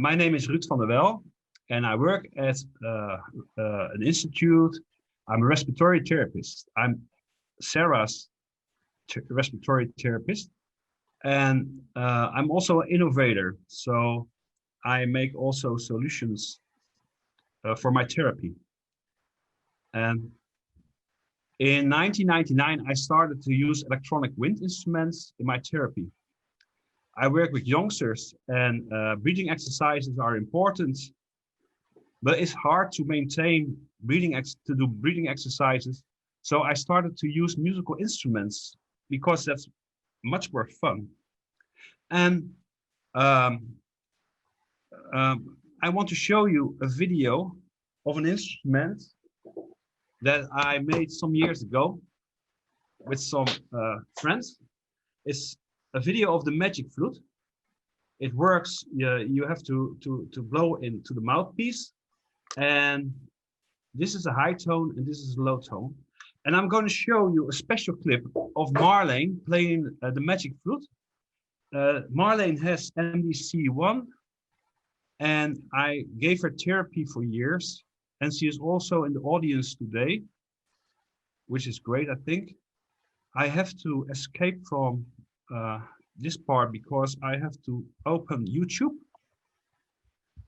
My name is Ruud van der Wel, and I work at an institute. I'm a respiratory therapist. I'm Sarah's respiratory therapist, and I'm also an innovator. So I make also solutions for my therapy. And in 1999, I started to use electronic wind instruments in my therapy. I work with youngsters, and breathing exercises are important, but it's hard to maintain breathing exercises. So I started to use musical instruments because that's much more fun. And I want to show you a video of an instrument that I made some years ago with some friends. It's a video of the magic flute. It works. You have to blow into the mouthpiece, and this is a high tone and this is a low tone. And I'm going to show you a special clip of Marlene playing the magic flute. Marlene has MDC1, and I gave her therapy for years, and she is also in the audience today, which is great, I think. I have to escape from this part because I have to open YouTube.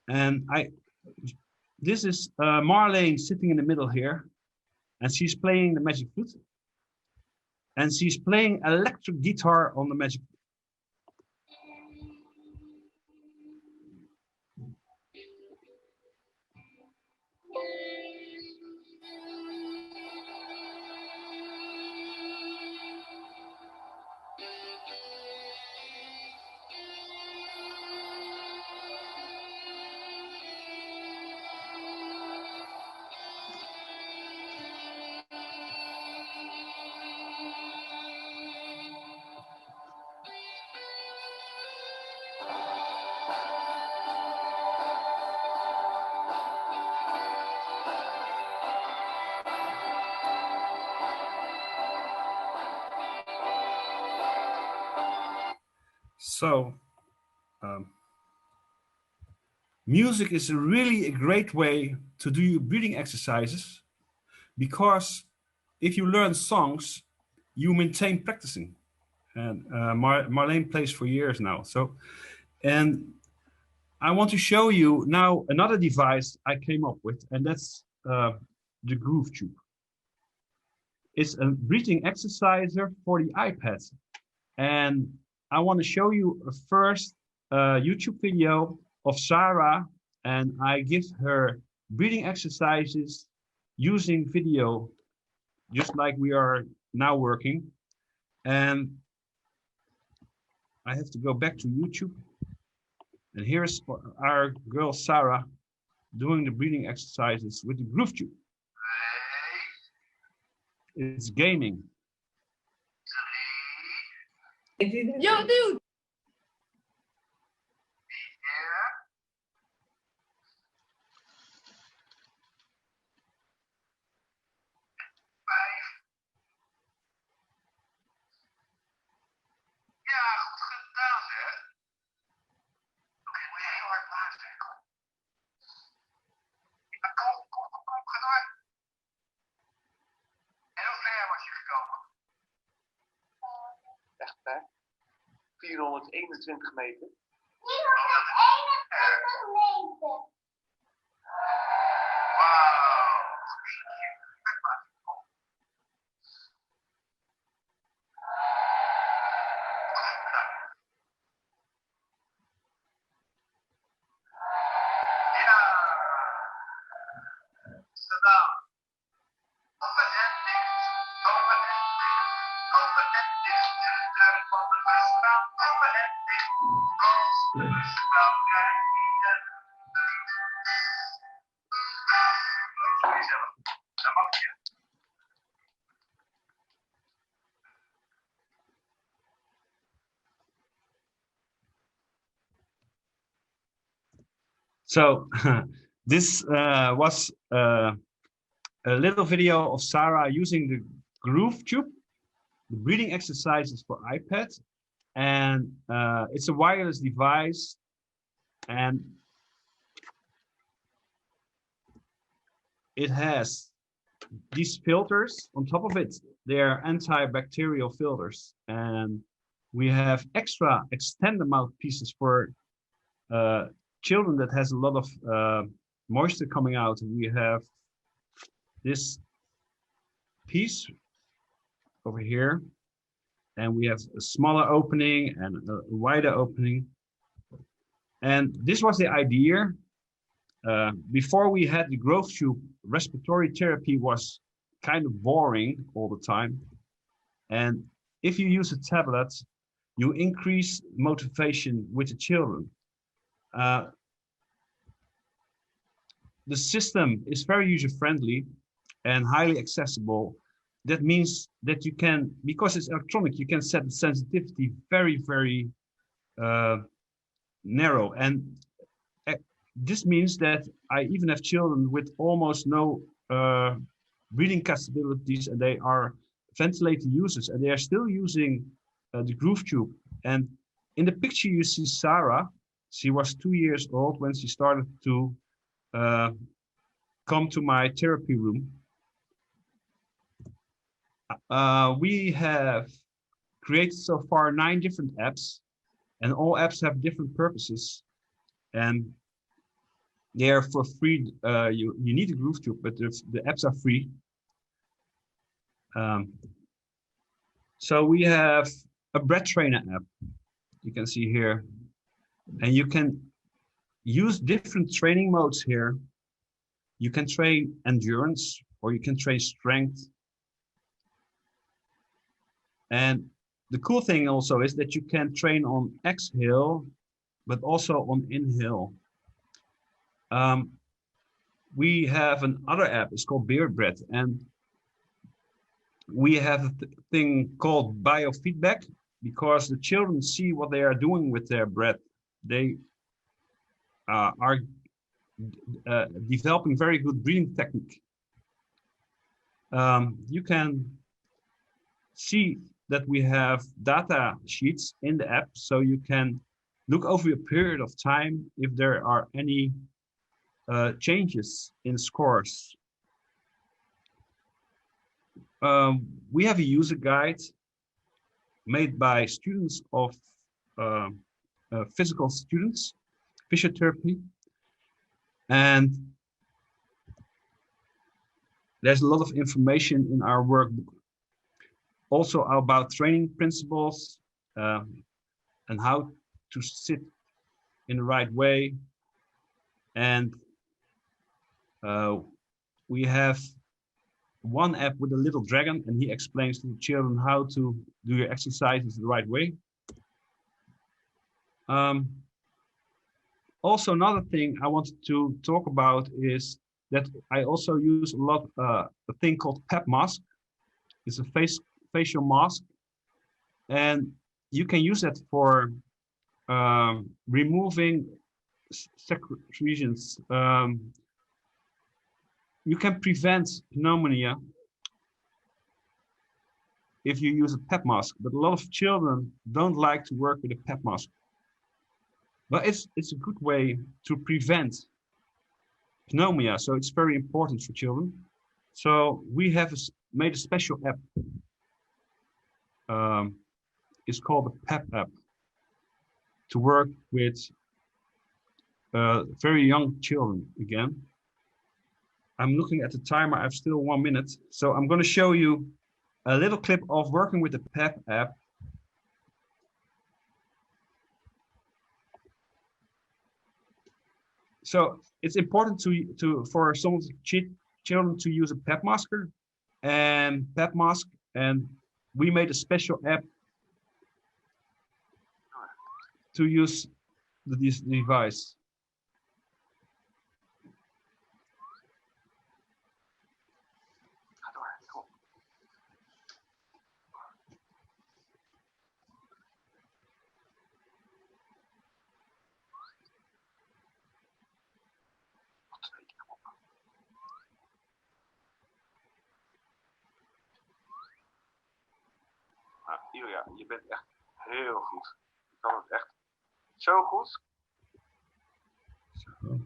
And this is Marlene sitting in the middle here, and she's playing the magic flute. And she's playing electric guitar on the magic flute. So, music is really a great way to do your breathing exercises, because if you learn songs, you maintain practicing. And Marlene plays for years now. So, and I want to show you now another device I came up with, and that's the Groove Tube. It's a breathing exerciser for the iPad. And I want to show you a first YouTube video of Sarah, and I give her breathing exercises using video, just like we are now working. And I have to go back to YouTube. And here's our girl Sarah doing the breathing exercises with the Groove Tube. It's gaming. Yo, dude! Echt, hè? 421 meter. 421 meter. So this was a little video of Sarah using the Groove Tube, the breathing exercises for iPad, and it's a wireless device. And it has these filters on top of it. They are antibacterial filters, and we have extra extended mouthpieces for children that has a lot of moisture coming out. We have this piece over here, and we have a smaller opening and a wider opening. And this was the idea. Before we had the growth tube, respiratory therapy was kind of boring all the time. And if you use a tablet, you increase motivation with the children. The system is very user-friendly and highly accessible. That means that you can, because it's electronic, you can set the sensitivity very, very narrow. And this means that I even have children with almost no breathing capabilities, and they are ventilator users, and they are still using the groove tube. And in the picture you see Sarah. She was 2 years old when she started to come to my therapy room. We have created so far 9 different apps, and all apps have different purposes. And they are for free. You need a groove tube, but the apps are free. So we have a breath trainer app, you can see here, and you can use different training modes here. You can train endurance, or you can train strength. And the cool thing also is that you can train on exhale, but also on inhale. We have another app, it's called Beard Breath, and we have a thing called biofeedback, because the children see what they are doing with their breath. They are developing very good breathing technique. You can see that we have data sheets in the app, so you can look over a period of time if there are any changes in scores. We have a user guide made by students of physical students, physiotherapy, and there's a lot of information in our workbook. Also about training principles and how to sit in the right way. And we have one app with a little dragon, and he explains to the children how to do your exercises the right way. Also, another thing I wanted to talk about is that I also use a lot a thing called PEP mask. It's a facial mask, and you can use that for removing secretions. You can prevent pneumonia if you use a PEP mask, but a lot of children don't like to work with a PEP mask. But it's a good way to prevent pneumonia, so it's very important for children. So we have made a special app. It's called the PEP app, to work with very young children again. I'm looking at the timer, I have still 1 minute. So I'm going to show you a little clip of working with the PEP app. So it's important for some of the children to use a PEP masker and PEP mask, and we made a special app to use this device. Ilja, je bent echt heel goed. Je kan het echt zo goed. Zo.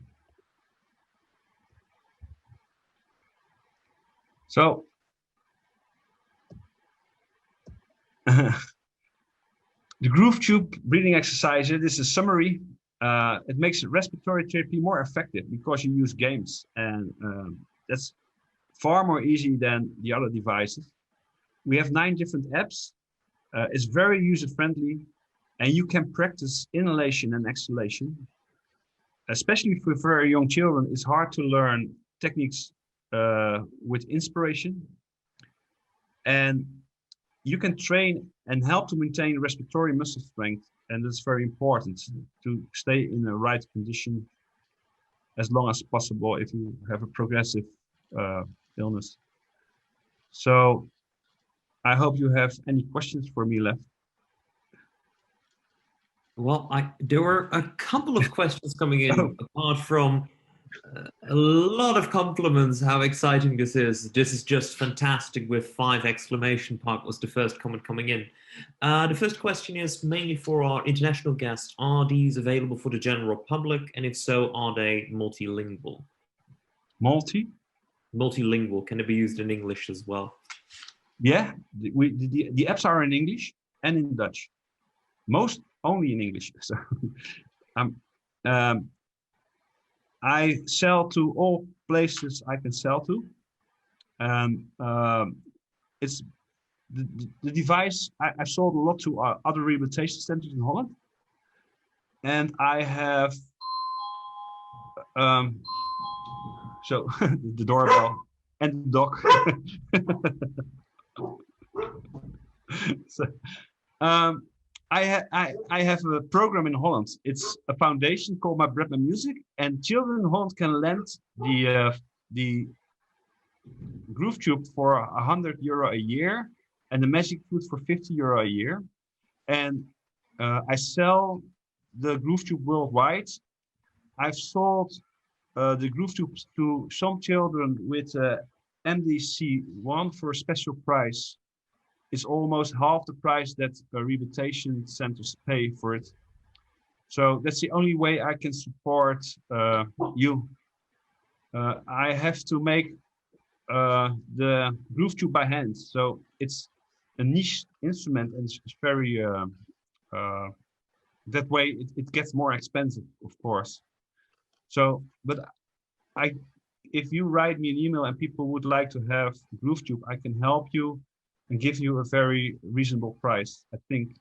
So the groove tube breathing exercise, this is a summary. It makes respiratory therapy more effective because you use games, and that's far more easy than the other devices. We have 9 different apps. It's very user-friendly, and you can practice inhalation and exhalation. Especially for very young children, it's hard to learn techniques with inspiration. And you can train and help to maintain respiratory muscle strength, and that's very important to stay in the right condition as long as possible if you have a progressive illness. So I hope you have any questions for me left. Well, there were a couple of questions coming in, apart from a lot of compliments how exciting this is. This is just fantastic with 5 exclamation mark was the first comment coming in. The first question is mainly for our international guests. Are these available for the general public? And if so, are they multilingual? Multilingual. Can it be used in English as well? Yeah, the apps are in English and in Dutch. Most only in English. So I sell to all places I can sell to. It's the device I sold a lot to other rehabilitation centers in Holland, and I have so the doorbell and the dog. So, I have a program in Holland. It's a foundation called My Bread My Music, and children in Holland can lend the groove tube for €100 a year, and the magic flute for €50 a year. And I sell the groove tube worldwide. I've sold the groove tubes to some children with MDC1 for a special price. It's almost half the price that rehabilitation centers pay for it. So that's the only way I can support you. I have to make the groove tube by hand. So it's a niche instrument, and it's very, that way it gets more expensive, of course. So, but if you write me an email and people would like to have groove tube, I can help you and give you a very reasonable price, I think.